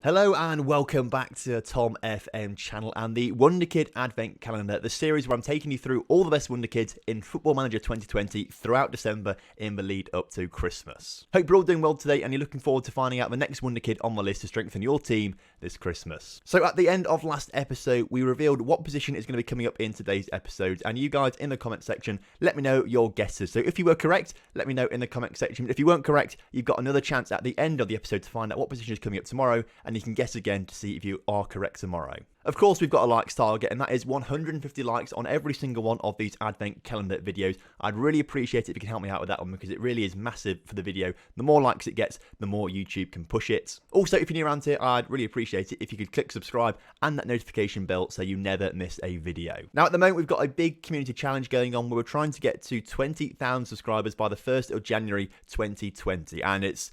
Hello and welcome back to TomFM channel and the Wonderkid Advent Calendar, the series where I'm taking you through all the best Wonderkids in Football Manager 2020 throughout December in the lead up to Christmas. Hope you're all doing well today and you're looking forward to finding out the next Wonderkid on my list to strengthen your team this Christmas. So at the end of last episode, we revealed what position is going to be coming up in today's episode, and you guys in the comment section, let me know your guesses. So if you were correct, let me know in the comment section. If you weren't correct, you've got another chance at the end of the episode to find out what position is coming up tomorrow, and you can guess again to see if you are correct tomorrow. Of course, we've got a likes target, and that is 150 likes on every single one of these Advent Calendar videos. I'd really appreciate it if you can help me out with that one, because it really is massive for the video. The more likes it gets, the more YouTube can push it. Also, if you're new around here, I'd really appreciate it if you could click subscribe and that notification bell so you never miss a video. Now, at the moment, we've got a big community challenge going on where we're trying to get to 20,000 subscribers by the 1st of January 2020, and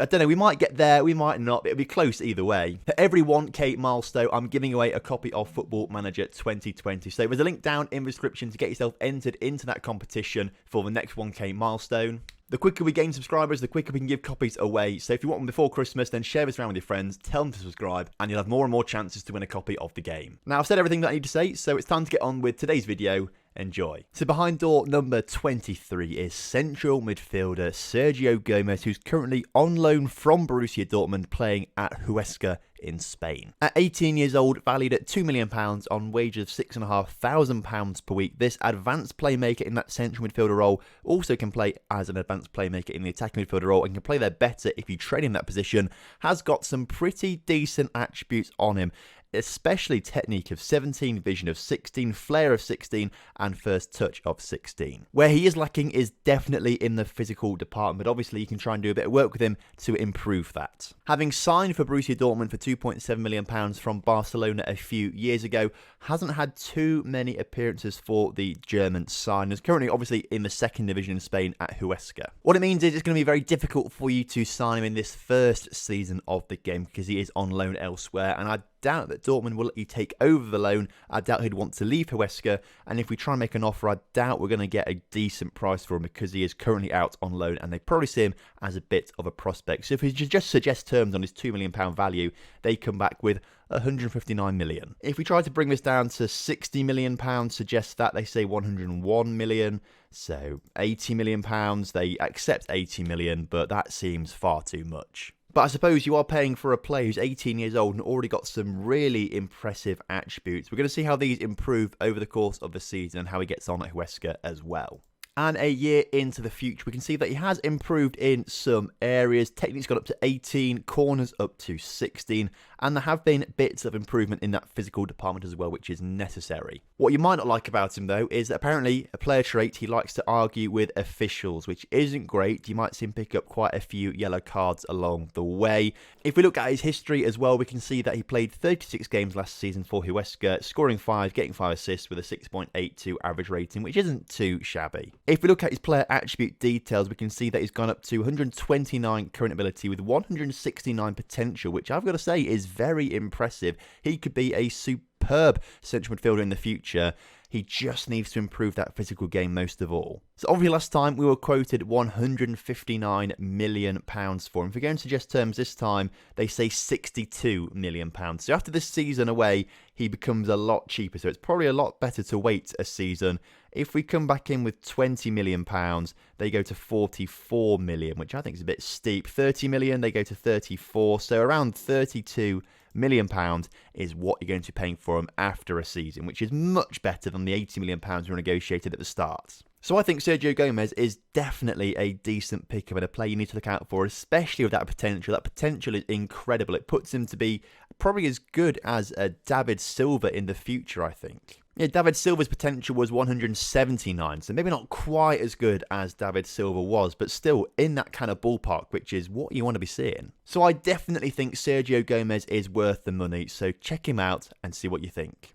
I don't know, we might get there, we might not, but it'll be close either way. For every 1k milestone, I'm giving away a copy of Football Manager 2020. So there's a link down in the description to get yourself entered into that competition for the next 1k milestone. The quicker we gain subscribers, the quicker we can give copies away. So if you want them before Christmas, then share this around with your friends, tell them to subscribe, and you'll have more and more chances to win a copy of the game. Now, I've said everything that I need to say, so it's time to get on with today's video. Enjoy. So behind door number 23 is central midfielder Sergio Gomez, who's currently on loan from Borussia Dortmund, playing at Huesca in Spain. At 18 years old, valued at £2 million on wages of £6,500 per week, this advanced playmaker in that central midfielder role also can play as an advanced playmaker in the attacking midfielder role and can play there better if you train in that position. Has got some pretty decent attributes on him, especially technique of 17, vision of 16, flair of 16, and first touch of 16. Where he is lacking is definitely in the physical department, but obviously you can try and do a bit of work with him to improve that. Having signed for Borussia Dortmund for £2.7 million from Barcelona a few years ago, hasn't had too many appearances for the German side, and is currently obviously in the second division in Spain at Huesca. What it means is it's going to be very difficult for you to sign him in this first season of the game because he is on loan elsewhere, and I doubt that Dortmund will let you take over the loan. I doubt he'd want to leave Huesca, and if we try and make an offer, I doubt we're going to get a decent price for him because he is currently out on loan and they probably see him as a bit of a prospect. So if we just suggest terms on his £2 million value, they come back with 159 million. If we try to bring this down to £60 million, suggest that, they say 101 million. So £80 million, they accept 80 million, but that seems far too much. But I suppose you are paying for a player who's 18 years old and already got some really impressive attributes. We're going to see how these improve over the course of the season and how he gets on at Huesca as well. And a year into the future, we can see that he has improved in some areas. Technique's got up to 18, corners up to 16, and there have been bits of improvement in that physical department as well, which is necessary. What you might not like about him, though, is that apparently a player trait, he likes to argue with officials, which isn't great. You might see him pick up quite a few yellow cards along the way. If we look at his history as well, we can see that he played 36 games last season for Huesca, scoring 5, getting 5 assists with a 6.82 average rating, which isn't too shabby. If we look at his player attribute details, we can see that he's gone up to 129 current ability with 169 potential, which I've got to say is very impressive. He could be a superb central midfielder in the future. He just needs to improve that physical game most of all. So obviously last time we were quoted £159 million for him. If we're going to suggest terms this time, they say £62 million. So after this season away, he becomes a lot cheaper. So it's probably a lot better to wait a season. If we come back in with £20 million, they go to 44 million, which I think is a bit steep. 30 million, they go to 34. So around 32 million pounds is what you're going to be paying for him after a season, which is much better than the 80 million pounds we negotiated at the start. So I think Sergio Gomez is definitely a decent pickup and a player you need to look out for, especially with that potential. That potential is incredible. It puts him to be probably as good as David Silva in the future, I think. Yeah, David Silva's potential was 179, so maybe not quite as good as David Silva was, but still in that kind of ballpark, which is what you want to be seeing. So I definitely think Sergio Gomez is worth the money, so check him out and see what you think.